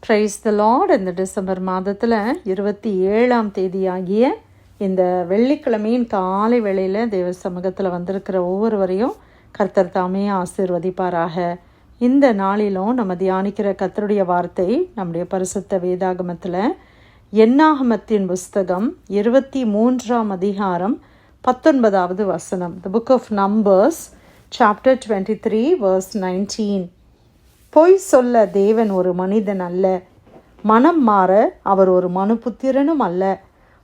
Praise the Lord. இந்த December மாதத்தில் 27ஆம் தேதியாகிய இந்த வெள்ளிக்கிழமையின் காலை வேளையில் தேவ சமூகத்தில் வந்திருக்கிற ஒவ்வொருவரையும் கர்த்தர் தாமே ஆசீர்வதிப்பாராக. இந்த நாளிலும் நம்ம தியானிக்கிற கர்த்தருடைய வார்த்தை நம்முடைய பரிசுத்த வேதாகமத்தில் என்னாகமத்தின் புஸ்தகம் 23ஆம் அதிகாரம் 19வது வசனம். The book of Numbers chapter 23 verse 19. பொய் சொல்ல தேவன் ஒரு மனிதன் அல்ல, மனம் மாற அவர் ஒரு மனுபுத்திரனும் அல்ல.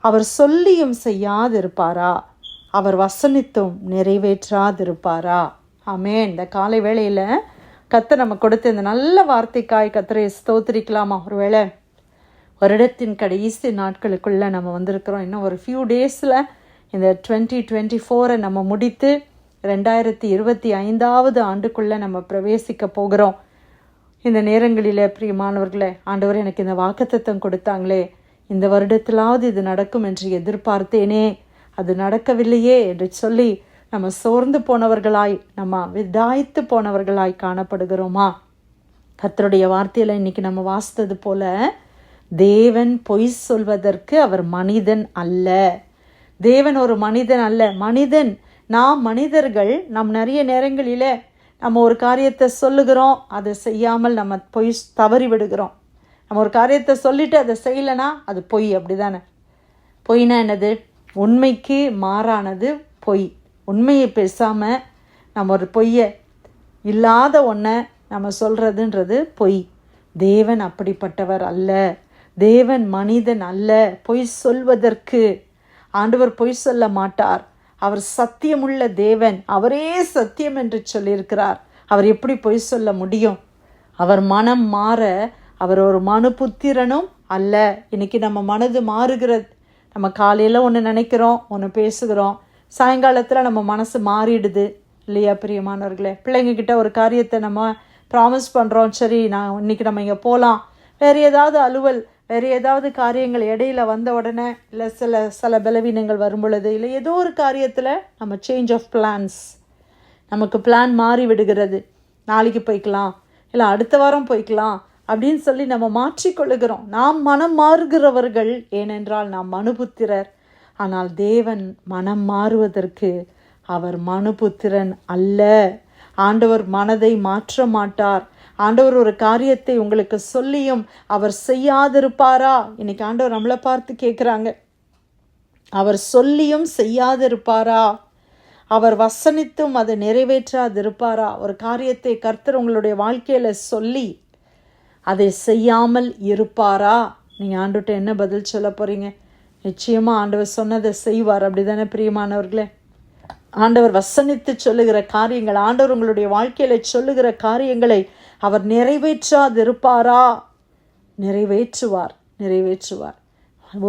அவர் சொல்லியும் செய்யாதிருப்பாரா, அவர் வசனித்தும் நிறைவேற்றாதிருப்பாரா. ஆமென். இந்த காலை வேளையில் கர்த்தர் நம்ம கொடுத்த இந்த நல்ல வார்த்தைக்காய் கர்த்தரை ஸ்தோத்திரிக்கலாமா? ஒருவேளை வருடத்தின் கடைசி நாட்களுக்குள்ளே நம்ம வந்திருக்கிறோம். இன்னும் ஒரு ஃபியூ டேஸில் இந்த 2024 நம்ம முடித்து 2025வது ஆண்டுக்குள்ளே நம்ம பிரவேசிக்க போகிறோம். இந்த நேரங்களில் பிரியமானவர்களே, ஆண்டவர் எனக்கு இந்த வாக்குத்தத்தம் கொடுத்தாங்களே, இந்த வருடத்திலாவது இது நடக்கும் என்று எதிர்பார்த்தேனே, அது நடக்கவில்லையே என்று சொல்லி நம்ம சோர்ந்து போனவர்களாய், நம்ம விதாய்த்து போனவர்களாய் காணப்படுகிறோமா? கர்த்தருடைய வார்த்தையில் இன்னைக்கு நம்ம வாசித்தது போல, தேவன் பொய் சொல்வதற்கு அவர் மனிதன் அல்ல. தேவன் ஒரு மனிதன் அல்ல. நாம் மனிதர்கள் நிறைய நேரங்களில் நம்ம ஒரு காரியத்தை சொல்லுகிறோம், அதை செய்யாமல் நம்ம பொய் தவறி விடுகிறோம். நம்ம ஒரு காரியத்தை சொல்லிட்டு அதை செய்யலைன்னா அது பொய். அப்படி தானே? பொய்னா என்னது? உண்மைக்கு மாறானது பொய். உண்மையை பேசாமல் நம்ம ஒரு பொய்யை, இல்லாத ஒன்றை நம்ம சொல்கிறதுன்றது பொய். தேவன் அப்படிப்பட்டவர் அல்ல. தேவன் மனிதன் அல்ல பொய் சொல்வதற்கு. ஆண்டவர் பொய் சொல்ல மாட்டார். அவர் சத்தியமுள்ள தேவன். அவரே சத்தியம் என்று சொல்லியிருக்கிறார். அவர் எப்படி பொய் சொல்ல முடியும்? அவர் மனம் மாற அவர் ஒரு மனுபுத்திரனும் அல்ல. இன்னைக்கு நம்ம மனது மாறுகிறது. நம்ம காலையில் ஒன்று நினைக்கிறோம், ஒன்று பேசுகிறோம், சாயங்காலத்தில் நம்ம மனசு மாறிடுது இல்லையா பிரியமானவர்களே? பிள்ளைங்கக்கிட்ட ஒரு காரியத்தை நம்ம ப்ராமிஸ் பண்ணுறோம், சரி நான் இன்னைக்கு நம்ம இங்கே போகலாம், வேறு ஏதாவது அலுவல், வேறு ஏதாவது காரியங்கள் இடையில வந்த உடனே, இல்லை சில பலவீனங்கள் வரும் பொழுது, இல்லை ஏதோ ஒரு காரியத்தில் நம்ம சேஞ்ச் ஆஃப் பிளான்ஸ், நமக்கு பிளான் மாறி விடுகிறது. நாளைக்கு போய்க்கலாம், இல்லை அடுத்த வாரம் போய்க்கலாம் அப்படின்னு சொல்லி நம்ம மாற்றிக்கொள்ளுகிறோம். நாம் மனம் மாறுகிறவர்கள், ஏனென்றால் நாம் மனுபுத்திரர். ஆனால் தேவன் மனம் மாறுவதற்கு அவர் மனுபுத்திரன் அல்ல. ஆண்டவர் மனதை மாற்ற மாட்டார். ஆண்டவர் ஒரு காரியத்தை உங்களுக்கு சொல்லியும் அவர் செய்யாதிருப்பாரா? இன்னைக்கு ஆண்டவர் நம்மளை பார்த்து கேட்குறாங்க, அவர் சொல்லியும் செய்யாதிருப்பாரா? அவர் வசனித்தும் அதை நிறைவேற்றாதிருப்பாரா? ஒரு காரியத்தை கர்த்தர் உங்களுடைய வாழ்க்கையில் சொல்லி அதை செய்யாமல் இருப்பாரா? நீங்கள் ஆண்டவர்கிட்ட என்ன பதில் சொல்ல போகிறீங்க? நிச்சயமாக ஆண்டவர் சொன்னதை செய்வார். அப்படி தானே பிரியமானவர்களே? ஆண்டவர் வசனித்து சொல்லுகிற காரியங்கள், ஆண்டவர் உங்களுடைய வாழ்க்கையில் சொல்லுகிற காரியங்களை அவர் நிறைவேற்றாதிருப்பாரா? நிறைவேற்றுவார்.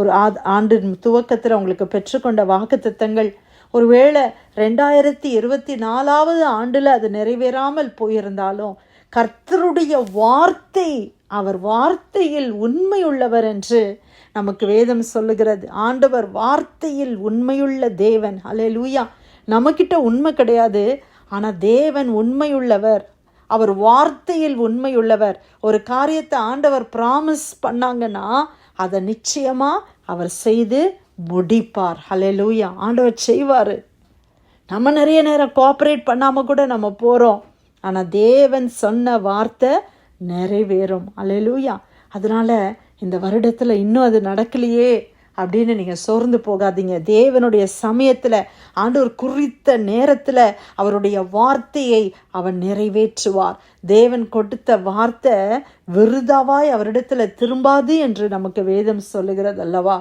ஒரு ஆண்டு துவக்கத்தில் உங்களுக்கு பெற்றுக்கொண்ட வாக்குத்தத்தங்கள் ஒருவேளை 2024வது ஆண்டில் அது நிறைவேறாமல் போயிருந்தாலும், கர்த்தருடைய வார்த்தை, அவர் வார்த்தையில் உண்மையுள்ளவர் என்று நமக்கு வேதம் சொல்லுகிறது. ஆண்டவர் வார்த்தையில் உண்மையுள்ள தேவன். அல்லேலூயா. நம்மக்கிட்ட உண்மை கிடையாது, ஆனால் தேவன் உண்மையுள்ளவர். அவர் வார்த்தையில் உண்மையுள்ளவர். ஒரு காரியத்தை ஆண்டவர் ப்ராமிஸ் பண்ணாங்கன்னா அதை நிச்சயமாக அவர் செய்து முடிப்பார். ஹல்லேலூயா. ஆண்டவர் செய்வார். நம்ம நிறைய நேரம் கோஆப்ரேட் பண்ணாமல் கூட நம்ம போகிறோம், ஆனால் தேவன் சொன்ன வார்த்தை நிறைவேறும். ஹல்லேலூயா. அதனால் இந்த வருடத்தில் இன்னும் அது நடக்கலையே அப்படின்னு நீங்கள் சோர்ந்து போகாதீங்க. தேவனுடைய சமயத்தில், ஆண்டவர் குறித்த நேரத்தில் அவருடைய வார்த்தையை அவர் நிறைவேற்றுவார். தேவன் கொடுத்த வார்த்தை விருதாவாய் அவரிடத்தில் திரும்பாது என்று நமக்கு வேதம் சொல்லுகிறது அல்லவா?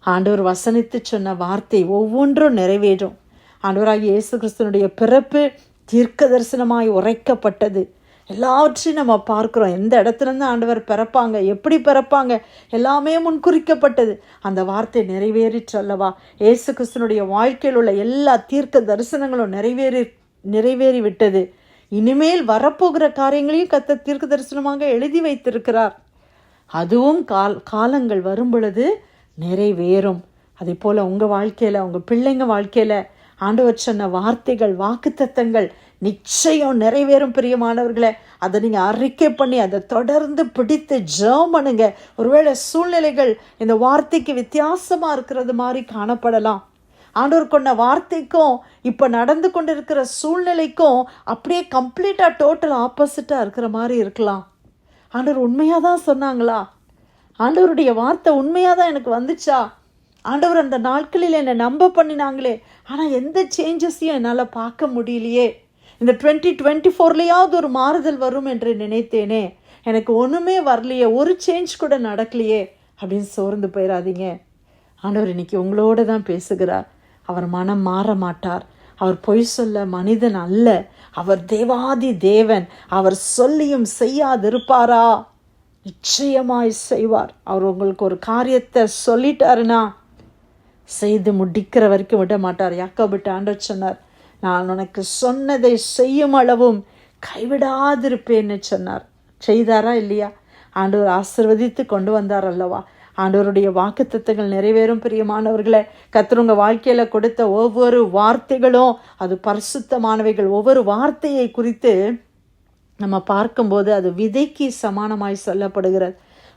ஆண்டவர் வசனித்து சொன்ன வார்த்தை ஒவ்வொன்றும் நிறைவேறும். ஆண்டவராகிய இயேசு கிறிஸ்துனுடைய பிறப்பு தீர்க்க தரிசனமாய் உரைக்கப்பட்டது. எல்லாவற்றையும் நம்ம பார்க்குறோம். எந்த இடத்துலேருந்து ஆண்டவர் பிறப்பாங்க, எப்படி பிறப்பாங்க, எல்லாமே முன்குறிக்கப்பட்டது. அந்த வார்த்தை நிறைவேறிற்றல்லவா? இயேசு கிறிஸ்துனுடைய வாழ்க்கையில் உள்ள எல்லா தீர்க்க தரிசனங்களும் நிறைவேறி விட்டது. இனிமேல் வரப்போகிற காரியங்களையும் கர்த்தர் தீர்க்க தரிசனமாக எழுதி வைத்திருக்கிறார். அதுவும் காலங்கள் வரும் பொழுது நிறைவேறும். அதே போல் உங்கள் வாழ்க்கையில், உங்கள் பிள்ளைங்க வாழ்க்கையில் ஆண்டவர் சொன்ன வார்த்தைகள், வாக்குத்தத்தங்கள் நிச்சயம் நிறைவேறும் பிரியமானவர்களே. அதை நீங்கள் அறிக்கை பண்ணி அதை தொடர்ந்து பிடித்து ஜெபம் பண்ணுங்க. ஒருவேளை சூழ்நிலைகள் இந்த வார்த்தைக்கு வித்தியாசமாக இருக்கிறது மாதிரி காணப்படலாம். ஆண்டவர் கொண்ட வார்த்தைக்கும் இப்போ நடந்து கொண்டு இருக்கிற சூழ்நிலைக்கும் அப்படியே கம்ப்ளீட்டாக டோட்டல் ஆப்போசிட்டாக இருக்கிற மாதிரி இருக்கலாம். ஆண்டவர் உண்மையாக தான் சொன்னாங்களா? ஆண்டவருடைய வார்த்தை உண்மையாக தான் எனக்கு வந்துச்சா? ஆண்டவர் அந்த நாட்களில் என்னை நம்ப பண்ணினாங்களே, ஆனால் எந்த சேஞ்சஸையும் என்னால் பார்க்க முடியலையே. இந்த 2024லையாவது ஒரு மாறுதல் வரும் என்று நினைத்தேனே, எனக்கு ஒன்றுமே வரலையே, ஒரு சேஞ்ச் கூட நடக்கலையே அப்படின்னு சோர்ந்து போயிடாதீங்க. ஆண்டவர் இன்னைக்கு உங்களோட தான் பேசுகிறார். அவர் மனம் மாற மாட்டார். அவர் பொய் சொல்ல மனிதன் அல்ல. அவர் தேவாதி தேவன். அவர் சொல்லியும் செய்யாதிருப்பாரா? நிச்சயமாய் செய்வார். அவர் உங்களுக்கு ஒரு காரியத்தை சொல்லிட்டாருன்னா செய்து முடிக்கிற வரைக்கும் விட மாட்டார். யாக்கோபுட்ட ஆண்டவர் சொன்னார், நான் உனக்கு சொன்னதை செய்யும் அளவும் கைவிடாதிருப்பேன்னு சொன்னார். செய்தாரா இல்லையா? ஆண்டவர் ஆசீர்வதித்து கொண்டு வந்தார் அல்லவா? ஆண்டவருடைய வாக்குத்தத்தங்கள் நிறைவேறும் பிரியமானவர்களே. கர்த்தர் உங்கள் வாழ்க்கையில் கொடுத்த ஒவ்வொரு வார்த்தைகளும் அது பரிசுத்தமானவைகள். ஒவ்வொரு வார்த்தையை குறித்து நம்ம பார்க்கும்போது அது விதைக்கு சமானமாய் சொல்லப்படுகிறது.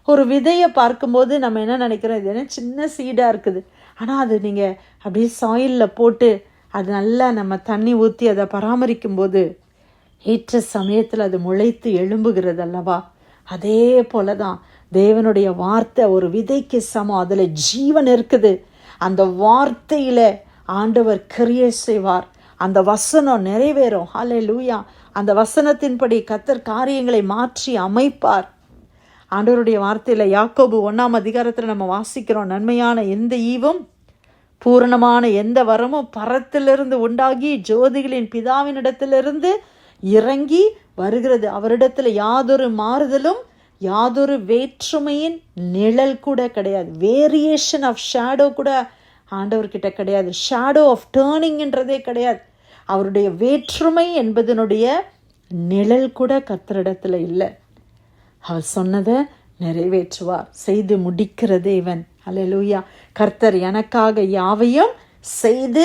ஒரு விதையை பார்க்கும்போது நம்ம என்ன நினைக்கிறோம், இது என்ன சின்ன சீடாக இருக்குது. ஆனால் அது நீங்கள் அப்படியே சாயிலில் போட்டு அது நல்லா நம்ம தண்ணி ஊற்றி அதை பராமரிக்கும் போது ஏற்ற சமயத்தில் அது முளைத்து எழும்புகிறது அல்லவா? அதே போல தான் தேவனுடைய வார்த்தை ஒரு விதைக்கு சமம். அதில் ஜீவன் இருக்குது. அந்த வார்த்தையில் ஆண்டவர் கிரியை செய்வார். அந்த வசனம் நிறைவேறும். ஹல்லேலூயா. அந்த வசனத்தின்படி கர்த்தர் காரியங்களை மாற்றி அமைப்பார். ஆண்டவருடைய வார்த்தையில் யாக்கோபு 1ஆம் அதிகாரத்தில் நம்ம வாசிக்கிறோம், நன்மையான எந்த ஈவும் பூரணமான எந்த வரமும் பரத்திலிருந்து உண்டாகி ஜோதிகளின் பிதாவினிடத்திலிருந்து இறங்கி வருகிறது. அவரிடத்தில் யாதொரு மாறுதலும் யாதொரு வேற்றுமையின் நிழல் கூட கிடையாது. வேரியேஷன் ஆஃப் ஷேடோ கூட ஆண்டவர்கிட்ட கிடையாது. ஷேடோ ஆஃப் டேர்னிங்ன்றதே கிடையாது. அவருடைய வேற்றுமை என்பதனுடைய நிழல் கூட கர்த்தரிடத்தில் இல்லை. அவர் சொன்னதை நிறைவேற்றுவார். செய்து முடிக்கிற தேவன். அல்லேலூயா. கர்த்தர் எனக்காக யாவையும் செய்து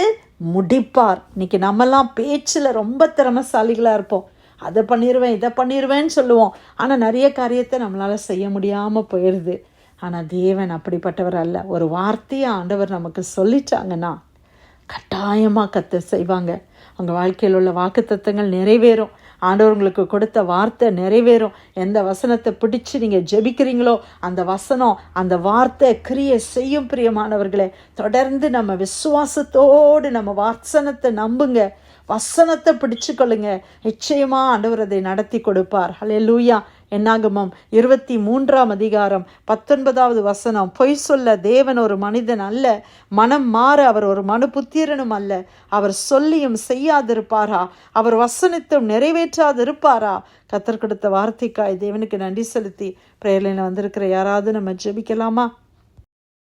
முடிப்பார். இன்னைக்கு நம்மெல்லாம் பேச்சில் ரொம்ப திறமைசாலிகளாக இருப்போம். அதை பண்ணிடுவேன் இதை பண்ணிடுவேன்னு சொல்லுவோம். ஆனால் நிறைய காரியத்தை நம்மளால் செய்ய முடியாமல் போயிடுது. ஆனால் தேவன் அப்படிப்பட்டவர் அல்ல. ஒரு வார்த்தையை ஆண்டவர் நமக்கு சொல்லிட்டாங்கன்னா கட்டாயமாக கர்த்தர் செய்வாங்க. உங்கள் வாழ்க்கையில் உள்ள வாக்குத்தத்தங்கள் நிறைவேறும். ஆண்டவர் உங்களுக்கு கொடுத்த வார்த்தை நிறைவேறும். எந்த வசனத்தை பிடிச்சு நீங்கள் ஜெபிக்கிறீங்களோ அந்த வசனம், அந்த வார்த்தை கிரியை செய்யும் பிரியமானவர்களே. தொடர்ந்து நம்ம விசுவாசத்தோடு நம்ம வசனத்தை நம்புங்க. வசனத்தை பிடிச்சு கொள்ளுங்க. நிச்சயமா ஆண்டவர் அதை நடத்தி கொடுப்பார். ஹல்லேலூயா. என்னாகமம் 23ஆம் அதிகாரம் 19வது வசனம், பொய் சொல்ல தேவன் ஒரு மனிதன் அல்ல, மனம் மாற அவர் ஒரு மனுபுத்திரனும் அல்ல. அவர் சொல்லியும் செய்யாதிருப்பாரா? அவர் வசனித்தும் நிறைவேற்றாதிருப்பாரா? கர்த்தர் கொடுத்த வார்த்தைக்காய் தேவனுக்கு நன்றி செலுத்தி பிரேயர்லைன் வந்திருக்கிற யாராவது நம்ம ஜெபிக்கலாமா?